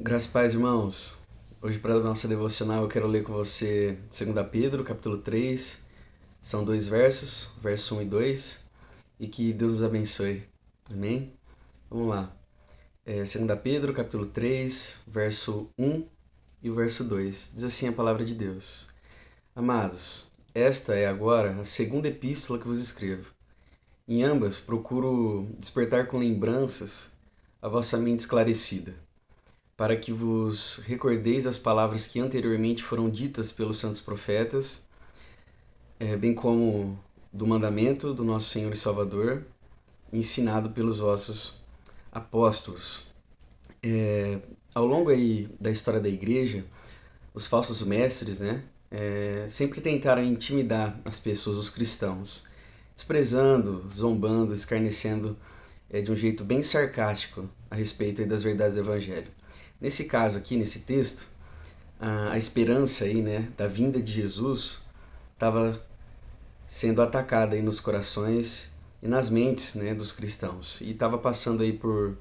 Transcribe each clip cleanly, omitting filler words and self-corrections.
Graças e paz, irmãos. Hoje, para a nossa devocional, eu quero ler com você 2 Pedro, capítulo 3. São dois versos, verso 1 e 2. E que Deus nos abençoe. Amém? Vamos lá. 2 Pedro, capítulo 3, verso 1 e o verso 2. Diz assim a palavra de Deus. Amados, esta é agora a segunda epístola que vos escrevo. Em ambas procuro despertar com lembranças a vossa mente esclarecida, para que vos recordeis as palavras que anteriormente foram ditas pelos santos profetas, bem como do mandamento do nosso Senhor e Salvador, ensinado pelos vossos apóstolos. Ao longo aí da história da igreja, os falsos mestres, sempre tentaram intimidar as pessoas, os cristãos, desprezando, zombando, escarnecendo de um jeito bem sarcástico a respeito aí das verdades do Evangelho. Nesse caso aqui, nesse texto, a esperança aí, da vinda de Jesus estava sendo atacada aí nos corações e nas mentes, dos cristãos. E estava passando aí por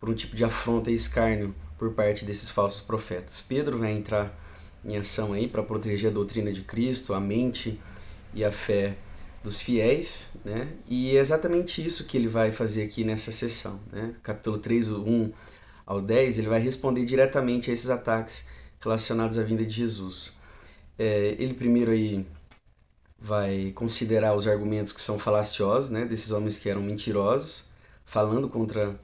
um tipo de afronta e escárnio por parte desses falsos profetas. Pedro vai entrar em ação aí para proteger a doutrina de Cristo, a mente e a fé dos fiéis, E é exatamente isso que ele vai fazer aqui nessa sessão, Capítulo 3, 1 ao 10, ele vai responder diretamente a esses ataques relacionados à vinda de Jesus. Ele primeiro aí vai considerar os argumentos que são falaciosos, desses homens que eram mentirosos, falando contra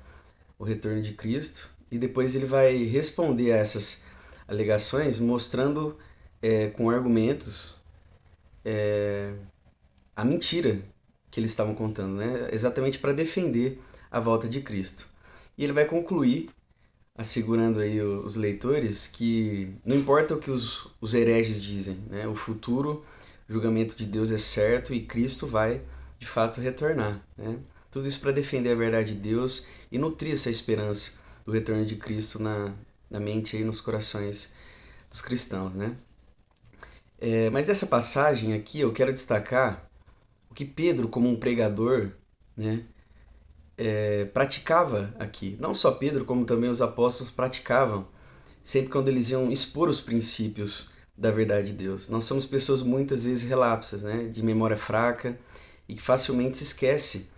o retorno de Cristo, e depois ele vai responder a essas alegações mostrando com argumentos a mentira que eles estavam contando, exatamente para defender a volta de Cristo. E ele vai concluir assegurando aí os leitores que não importa o que os hereges dizem, o futuro julgamento de Deus é certo e Cristo vai de fato retornar. Tudo isso para defender a verdade de Deus e nutrir essa esperança do retorno de Cristo na mente e nos corações dos cristãos. Mas dessa passagem aqui eu quero destacar o que Pedro, como um pregador, praticava aqui. Não só Pedro, como também os apóstolos praticavam, sempre quando eles iam expor os princípios da verdade de Deus. Nós somos pessoas muitas vezes relapsas, de memória fraca e que facilmente se esquece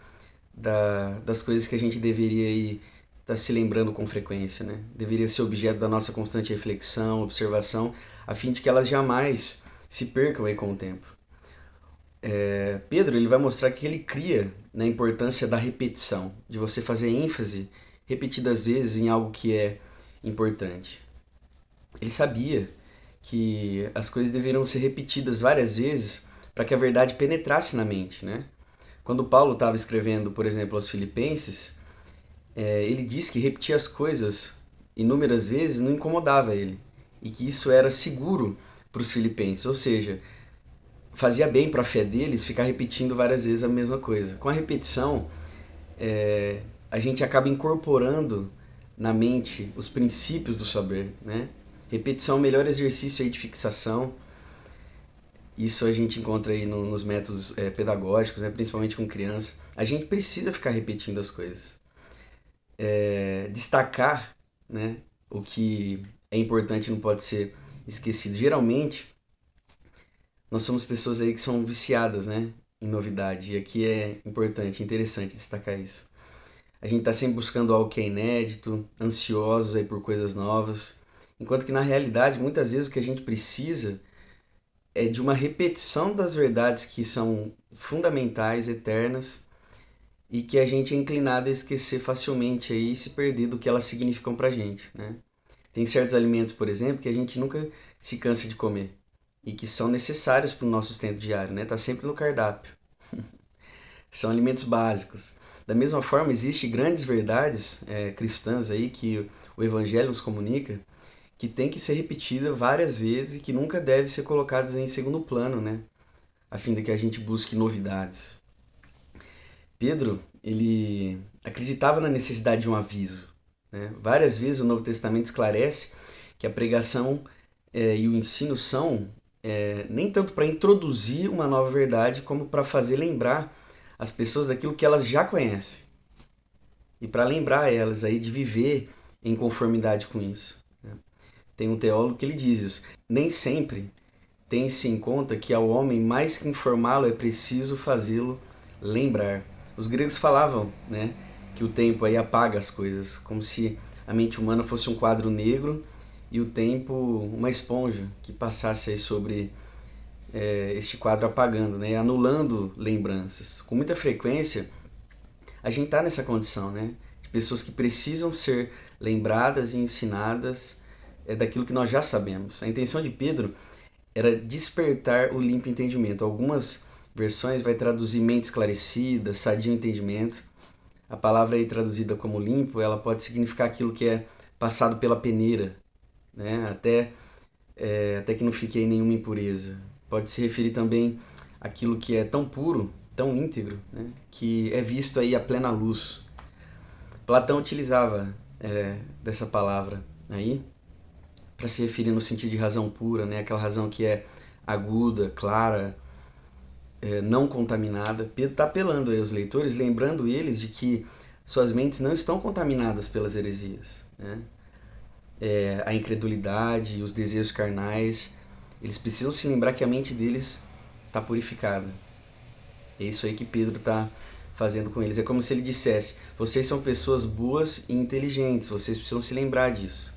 das coisas que a gente deveria estar se lembrando com frequência. Deveria ser objeto da nossa constante reflexão, observação, a fim de que elas jamais se percam aí com o tempo. Pedro ele vai mostrar que ele cria na importância da repetição, de você fazer ênfase repetidas vezes em algo que é importante. Ele sabia que as coisas deveriam ser repetidas várias vezes para que a verdade penetrasse na mente. Quando Paulo estava escrevendo, por exemplo, aos Filipenses, ele diz que repetir as coisas inúmeras vezes não incomodava ele e que isso era seguro para os filipenses, ou seja, fazia bem para a fé deles ficar repetindo várias vezes a mesma coisa. Com a repetição, a gente acaba incorporando na mente os princípios do saber. Repetição é o melhor exercício aí de fixação. Isso a gente encontra aí nos métodos pedagógicos, principalmente com criança. A gente precisa ficar repetindo as coisas. Destacar o que é importante não pode ser esquecido. Geralmente, nós somos pessoas aí que são viciadas em novidade. E aqui é importante, interessante destacar isso. A gente está sempre buscando algo que é inédito, ansiosos aí por coisas novas. Enquanto que na realidade, muitas vezes o que a gente precisa é de uma repetição das verdades que são fundamentais, eternas, e que a gente é inclinado a esquecer facilmente aí e se perder do que elas significam pra gente. Tem certos alimentos, por exemplo, que a gente nunca se cansa de comer e que são necessários para o nosso sustento diário, Tá sempre no cardápio. São alimentos básicos. Da mesma forma, existem grandes verdades cristãs aí que o Evangelho nos comunica, que tem que ser repetida várias vezes e que nunca deve ser colocadas em segundo plano, a fim de que a gente busque novidades. Pedro, ele acreditava na necessidade de um aviso. Várias vezes o Novo Testamento esclarece que a pregação e o ensino são nem tanto para introduzir uma nova verdade, como para fazer lembrar as pessoas daquilo que elas já conhecem. E para lembrar elas aí de viver em conformidade com isso. Tem um teólogo que ele diz isso. Nem sempre tem-se em conta que ao homem, mais que informá-lo, é preciso fazê-lo lembrar. Os gregos falavam, né, que o tempo aí apaga as coisas, como se a mente humana fosse um quadro negro e o tempo uma esponja que passasse aí sobre este quadro apagando, né, anulando lembranças. Com muita frequência, a gente está nessa condição, né, de pessoas que precisam ser lembradas e ensinadas daquilo que nós já sabemos. A intenção de Pedro era despertar o limpo entendimento. Algumas versões vai traduzir mente esclarecida, sadio entendimento. A palavra aí traduzida como limpo, ela pode significar aquilo que é passado pela peneira, né? Até que não fique aí nenhuma impureza. Pode se referir também àquilo que é tão puro, tão íntegro, né? Que é visto aí a plena luz. Platão utilizava dessa palavra aí para se referir no sentido de razão pura, né? Aquela razão que é aguda, clara, não contaminada. Pedro está apelando aí aos leitores, lembrando eles de que suas mentes não estão contaminadas pelas heresias, né? A incredulidade, os desejos carnais, eles precisam se lembrar que a mente deles está purificada. É isso aí que Pedro está fazendo com eles. É como se ele dissesse: vocês são pessoas boas e inteligentes, vocês precisam se lembrar disso.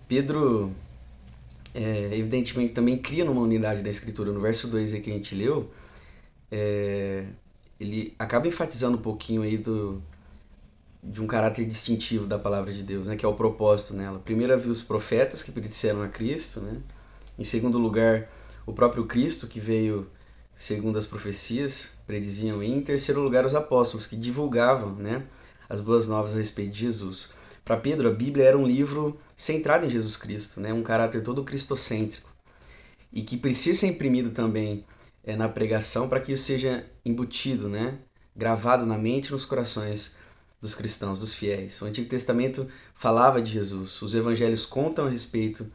Pedro, evidentemente, também cria numa unidade da Escritura. No verso 2 aí que a gente leu, ele acaba enfatizando um pouquinho aí de um caráter distintivo da palavra de Deus, né, que é o propósito nela. Primeiro havia os profetas que predisseram a Cristo, né? Em segundo lugar, o próprio Cristo, que veio segundo as profecias, prediziam. E em terceiro lugar, os apóstolos, que divulgavam, né, as boas novas a respeito de Jesus. Para Pedro, a Bíblia era um livro centrado em Jesus Cristo, né, um caráter todo cristocêntrico, e que precisa ser imprimido também na pregação para que isso seja embutido, né, gravado na mente e nos corações dos cristãos, dos fiéis. O Antigo Testamento falava de Jesus, os evangelhos contam a respeito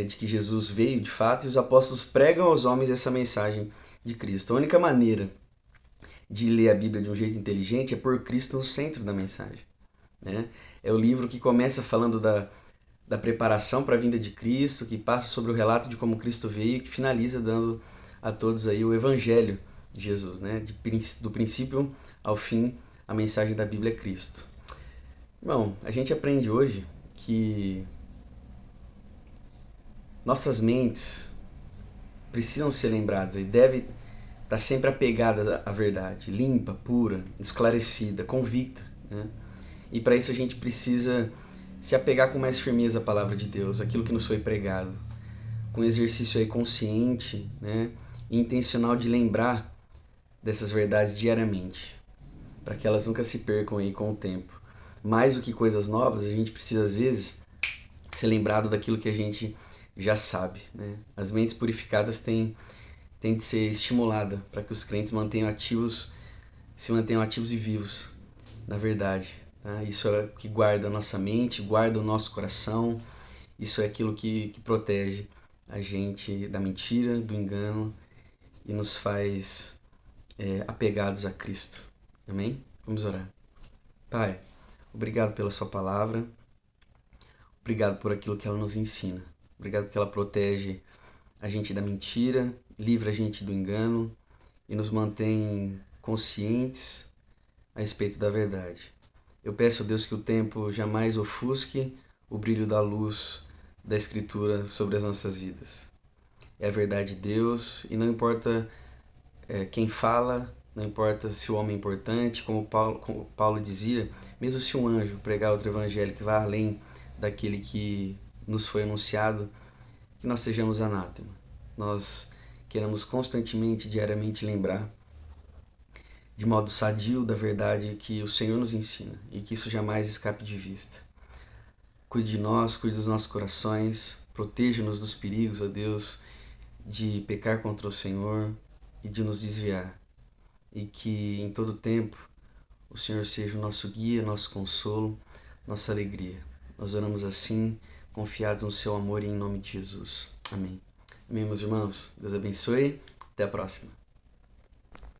de que Jesus veio de fato, e os apóstolos pregam aos homens essa mensagem de Cristo. A única maneira de ler a Bíblia de um jeito inteligente é pôr Cristo no centro da mensagem, né? É o livro que começa falando da preparação para a vinda de Cristo, que passa sobre o relato de como Cristo veio, e que finaliza dando a todos aí o Evangelho de Jesus, né? Do princípio ao fim, a mensagem da Bíblia é Cristo. Bom, a gente aprende hoje que nossas mentes precisam ser lembradas e devem estar sempre apegadas à verdade, limpa, pura, esclarecida, convicta, né? E para isso a gente precisa se apegar com mais firmeza à palavra de Deus, aquilo que nos foi pregado, com um exercício aí consciente, né, e intencional de lembrar dessas verdades diariamente, para que elas nunca se percam aí com o tempo. Mais do que coisas novas, a gente precisa às vezes ser lembrado daquilo que a gente já sabe, né? As mentes purificadas têm de ser estimulada para que os crentes se mantenham ativos e vivos na verdade. Tá? Isso é o que guarda a nossa mente, guarda o nosso coração. Isso é aquilo que protege a gente da mentira, do engano e nos faz apegados a Cristo. Amém? Vamos orar. Pai, obrigado pela sua palavra. Obrigado por aquilo que ela nos ensina. Obrigado porque ela protege a gente da mentira, livra a gente do engano e nos mantém conscientes a respeito da verdade. Eu peço a Deus que o tempo jamais ofusque o brilho da luz da Escritura sobre as nossas vidas. É a verdade de Deus e não importa quem fala, não importa se o homem é importante, como Paulo dizia, mesmo se um anjo pregar outro evangelho que vá além daquele que nos foi anunciado, que nós sejamos anátema. Nós queremos constantemente, diariamente lembrar de modo sadio da verdade que o Senhor nos ensina e que isso jamais escape de vista. Cuide de nós, cuide dos nossos corações, proteja-nos dos perigos, ó Deus, de pecar contra o Senhor e de nos desviar. E que em todo tempo o Senhor seja o nosso guia, nosso consolo, nossa alegria. Nós oramos assim, confiados no seu amor e em nome de Jesus. Amém. Amém, meus irmãos. Deus abençoe. Até a próxima.